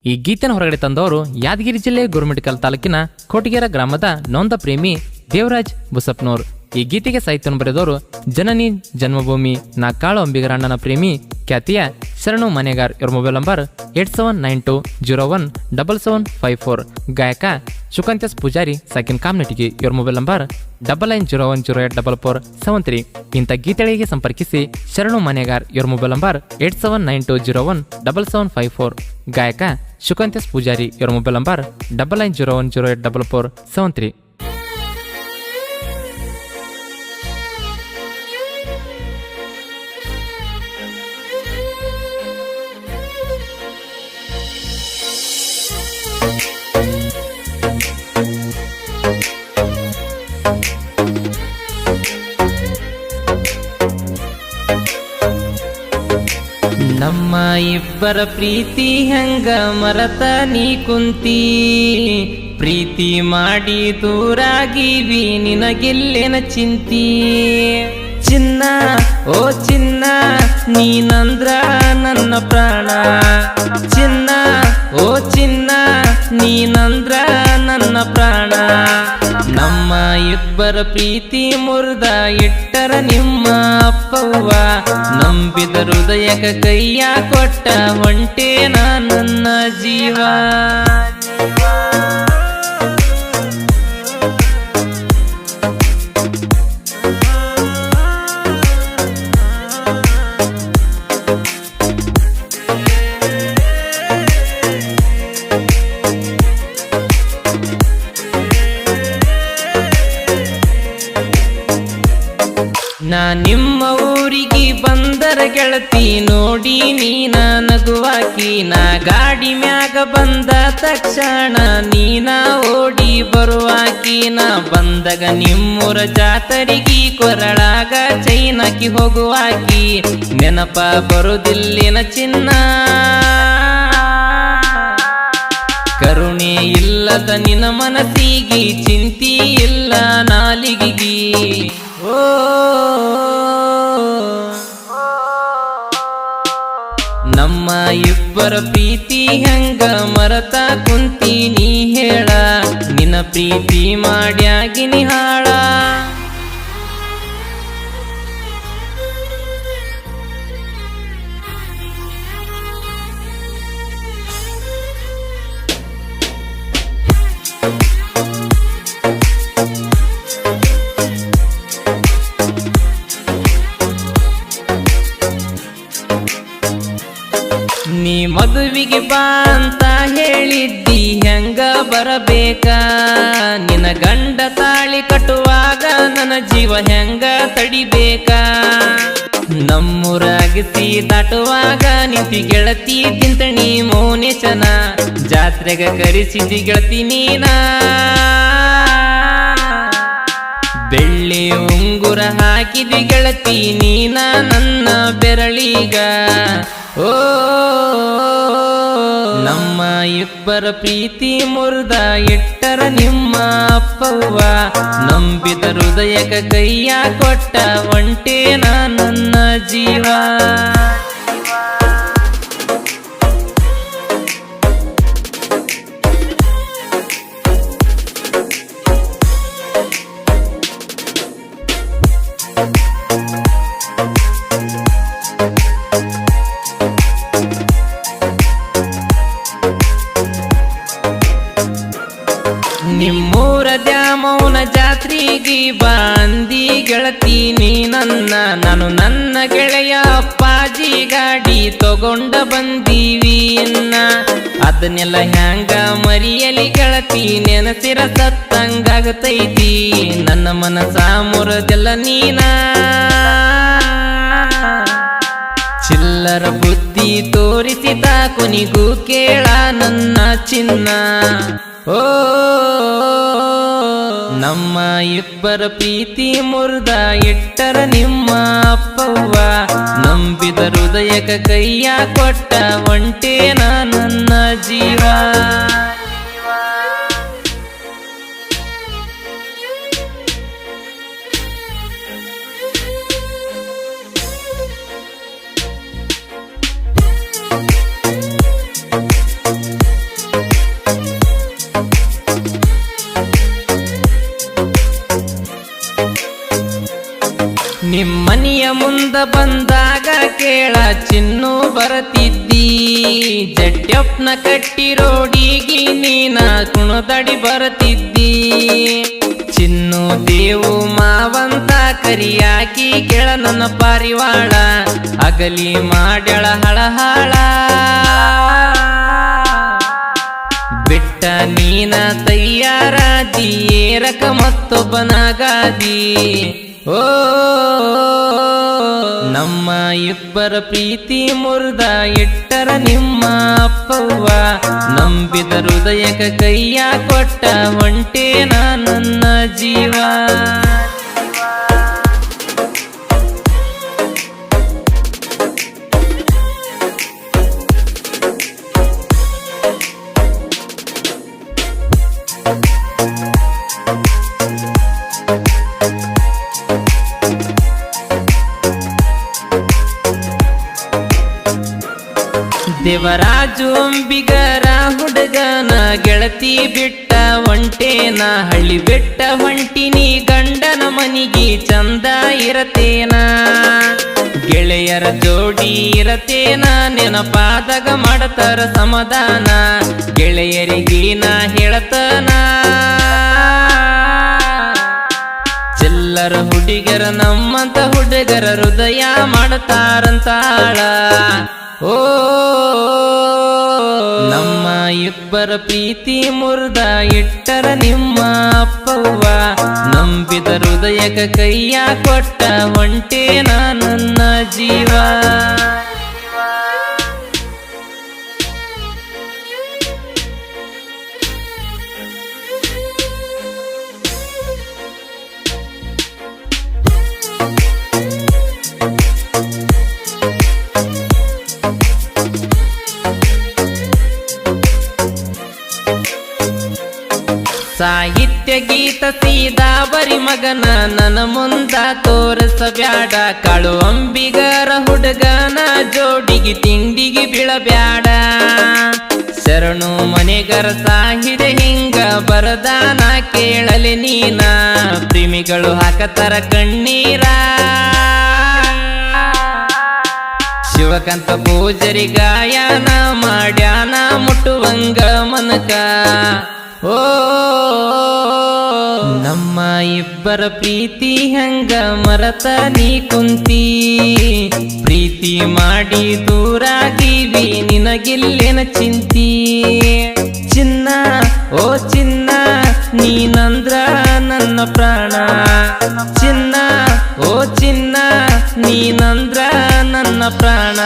ಈ ಗೀತೆನ ಹೊರಗಡೆ ತಂದವರು ಯಾದಗಿರಿ ಜಿಲ್ಲೆ ಗುರುಮಿಠಕಲ್ ತಾಲೂಕಿನ ಕೋಟಗೇರ ಗ್ರಾಮದ ನೊಂದ ಪ್ರೇಮಿ ದೇವರಾಜ್ ಬುಸಪ್ನೋರ್. ಈ ಗೀತೆಗೆ ಸಾಹಿತ್ಯವನ್ನು ಬರೆದವರು ಜನನಿ ಜನ್ಮಭೂಮಿ ನಾ ಕಾಳು ಅಂಬಿಗರ ಅಣ್ಣನ ಪ್ರೇಮಿ ಖ್ಯಾತಿಯ ಶರಣು ಮನೆಗಾರ್. ಇವರ ಮೊಬೈಲ್ ನಂಬರ್ 8792017754. ಗಾಯಕ ಶುಕಂತ್ಯಸ್ ಪೂಜಾರಿ ಸಾಕಿನ್ ಕಾಮ್ನಟಿಗೆ. ಇವರ ಮೊಬೈಲ್ ನಂಬರ್ 9901084473. ಇಂಥ ಗೀತೆಗಳಿಗೆ ಸಂಪರ್ಕಿಸಿ ಶರಣು ಮನೆಗಾರ್. ಇವರ ಮೊಬೈಲ್ ನಂಬರ್ 8792017754. ಗಾಯಕ ಶುಕಂತ್ಯಸ್ ಪೂಜಾರಿ. ಇವರ ಮೊಬೈಲ್ ನಂಬರ್ 9901084473. ನಮ್ಮ ಇಬ್ಬರ ಪ್ರೀತಿ ಹೆಂಗ ಮರತ ನೀ ಕುಂತಿ, ಪ್ರೀತಿ ಮಾಡಿ ದೂರಾಗಿವಿ ನಿನಗಿಲ್ಲೇನ ಚಿಂತಿ. ಚಿನ್ನ ಓ ಚಿನ್ನ ನೀನಂದ್ರ ನನ್ನ ಪ್ರಾಣ, ಚಿನ್ನ ಓ ಚಿನ್ನ ನೀನಂದ್ರ ನನ್ನ ಪ್ರಾಣ. ನಮ್ಮ ಇಬ್ಬರ ಪ್ರೀತಿ ಮುರಿದ ಇಟ್ಟರ ನಿಮ್ಮ ಅಪ್ಪವ್ವ, ನಂಬಿದ ಹೃದಯಕ ಕೈಯ ಕೊಟ್ಟ ಹೊಂಟೇನ ನನ್ನ ಜೀವ. ನಾ ನಿಮ್ಮ ಊರಿಗೆ ಬಂದರ ಗೆಳತಿ ನೋಡಿ ನೀನ ನಗುವಾಕಿ, ನಾ ಗಾಡಿ ಮ್ಯಾಗ ಬಂದ ತಕ್ಷಣ ನೀನ ಓಡಿ ಬರುವಾಕಿ. ನಾ ಬಂದಾಗ ನಿಮ್ಮೂರ ಜಾತರಿಗೆ ಕೊರಳಾಗ ಚೈನಾಕಿ ಹೋಗುವಾಕಿ, ನೆನಪ ಬರುದಿಲ್ಲಿನ ಚಿನ್ನ. ಕರುಣೆ ಇಲ್ಲದ ನಿನ್ನ ಮನಸ್ಸಿಗೆ ಚಿಂತಿ ಇಲ್ಲ ನಾಲಿಗಿಗಿ. ಓ ನಮ್ಮ ಇಬ್ಬರ ಪ್ರೀತಿ ಹೆಂಗ ಮರತ ಕುಂತೀನಿ ಹೇಳ, ನಿನ್ನ ಪ್ರೀತಿ ಮಾಡ್ಯಾಗಿನಿ ಹಾಳ. ನೀ ಮದುವಿಗೆ ಬಾ ಅಂತ ಹೇಳಿದ್ದಿ ಹೆಂಗ ಬರಬೇಕ, ನಿನ್ನ ಗಂಡ ತಾಳಿ ಕಟ್ಟುವಾಗ ನನ್ನ ಜೀವ ಹೆಂಗ ತಡಿಬೇಕ. ನಮ್ಮೂರಾಗಿಸಿ ದಾಟುವಾಗ ನಿಂತಿ ಗೆಳತಿ ತಿಂತಣಿ ಮೌನೇಶನ, ಜಾತ್ರೆಗ ಕರೆಸಿದಿ ಗೆಳತಿ ನೀನ. ಬೆಳ್ಳಿ ಉಂಗುರ ಹಾಕಿದಿ ಗೆಳತಿ ನೀನ ನನ್ನ ಬೆರಳಿಗ. ಓ ನಮ್ಮ ಇಬ್ಬರ ಪ್ರೀತಿ ಮುರಿದ ಇಟ್ಟರ ನಿಮ್ಮ ಅಪ್ಪವ್ವ, ನಂಬಿದ ಹೃದಯಕ ಕೈಯ ಕೊಟ್ಟ ಹೊಂಟೇನ ನನ್ನ ಜೀವ. ನಿಮ್ಮೂರ ದ್ಯಾಮೌನ ಜಾತ್ರೆಗೆ ಬಂದಿ ಗೆಳತಿ ನೀ ನನ್ನ, ನಾನು ನನ್ನ ಗೆಳೆಯ ಅಪ್ಪಾಜಿ ಗಾಡಿ ತಗೊಂಡ ಬಂದೀವಿ ಇನ್ನ. ಅದನ್ನೆಲ್ಲ ಹ್ಯಾಂಗ ಮರಿಯಲಿ ಗೆಳತಿ ನೆನಸಿರ ಸತ್ತಂಗಾಗತೈತಿ, ನನ್ನ ಮನಸ ಮುರದೆಲ್ಲ ನೀನ. ಚಿಲ್ಲರ ಬುದ್ಧಿ ತೋರಿಸಿದ ಕೊನಿಗೂ ಕೇಳ ನನ್ನ ಚಿನ್ನ. ಓ ನಮ್ಮ ಇಬ್ಬರ ಪ್ರೀತಿ ಮುರಿದ ಇಟ್ಟರ ನಿಮ್ಮ ಅಪ್ಪವ್ವ, ನಂಬಿದ ಹೃದಯಕ ಕೈಯ ಕೊಟ್ಟ ಹೊಂಟೇನ ನನ್ನ ಜೀವ. ಬಂದಾಗ ಕೇಳ ಚಿನ್ನು ಬರತಿದ್ದಿ ಜಡ್ಯಪ್ನ ಕಟ್ಟಿ ರೋಡಿಗಿ ನೀನ ಕುಣದಡಿ ಬರತಿದ್ದಿ ಚಿನ್ನು ದೇವು ಮಾವಂತ ಕರಿಯಾಕಿ ಕೇಳ ನನ್ನ ಪಾರಿವಾಳ ಅಗಲಿ ಮಾಡ್ಯಾಳ ಹಳಹಾಳ ಬಿಟ್ಟ ನೀನ ತಯ್ಯಾರಾದಿ ಏರಕ ಮತ್ತೊಬ್ಬನಾಗಾದಿ ಓ ನಮ್ಮ ಇಬ್ಬರ ಪ್ರೀತಿ ಮುರ್ದ ಇಟ್ಟರ ನಿಮ್ಮ ಅಪ್ಪವ್ವ ನಂಬಿದ ಹೃದಯಕ ಕೈಯ ಕೊಟ್ಟ ಹೊಂಟೇನ ನನ್ನ ಜೀವ ದೇವರಾಜು ಅಂಬಿಗರ ಹುಡುಗನ ಗೆಳತಿ ಬಿಟ್ಟ ಹೊಂಟೇನ ಹಳ್ಳಿ ಬಿಟ್ಟ ಹೊಂಟಿನಿ ಗಂಡನ ಮನಿಗಿ ಚಂದ ಇರತೇನ ಗೆಳೆಯರ ಜೋಡಿ ಇರತೇನ ನೆನಪಾದಾಗ ಮಾಡತಾರ ಸಮಾಧಾನ ಗೆಳೆಯರಿಗೆ ನಾ ಹೇಳತನ ಚಿಲ್ಲರ ಹುಡುಗರ ನಮ್ಮಂತ ಹುಡುಗರ ಹೃದಯ ಮಾಡತಾರಂತಾಳ ಓ ನಮ್ಮ ಇಬ್ಬರ ಪ್ರೀತಿ ಮುರ್ದ ಇಟ್ಟರ ನಿಮ್ಮ ಅಪ್ಪವ್ವ ನಂಬಿದ ಹೃದಯಕ ಕೈಯ ಕೊಟ್ಟ ಹೊಂಟೇನ ನನ್ನ ಜೀವ ಸಾಹಿತ್ಯ ಗೀತ ಸೀದಾ ಬರಿ ಮಗನ ನನ್ನ ಮುಂದ ತೋರಿಸಬ್ಯಾಡ ಕಾಳು ಅಂಬಿಗರ ಹುಡುಗನ ಜೋಡಿಗೆ ತಿಂಡಿಗೆ ಬೀಳಬ್ಯಾಡ ಶರಣು ಮನೆಗರ ಸಾಹಿತ್ಯ ಹಿಂಗ ಬರದಾನ ಕೇಳಲಿ ನೀನ ಪ್ರೇಮಿಗಳು ಹಾಕತರ ಕಣ್ಣೀರ ಶಿವಕಾಂತ ಪೂಜರಿ ಗಾಯನ ಮಾಡ್ಯಾನ ಮುಟ್ಟುವಂಗ ಮನಕ ಓ ನಮ್ಮ ಇಬ್ಬರ ಪ್ರೀತಿ ಹಂಗ ಮರತ ನೀ ಕುಂತಿ ಪ್ರೀತಿ ಮಾಡಿ ದೂರಾಗಿವಿ ನಿನಗಿಲ್ಲೇನ ಚಿಂತಿ ಚಿನ್ನ ಓ ಚಿನ್ನ ನೀನಂದ್ರ ನನ್ನ ಪ್ರಾಣ ಚಿನ್ನ ಓ ಚಿನ್ನ ನೀನಂದ್ರ ನನ್ನ ಪ್ರಾಣ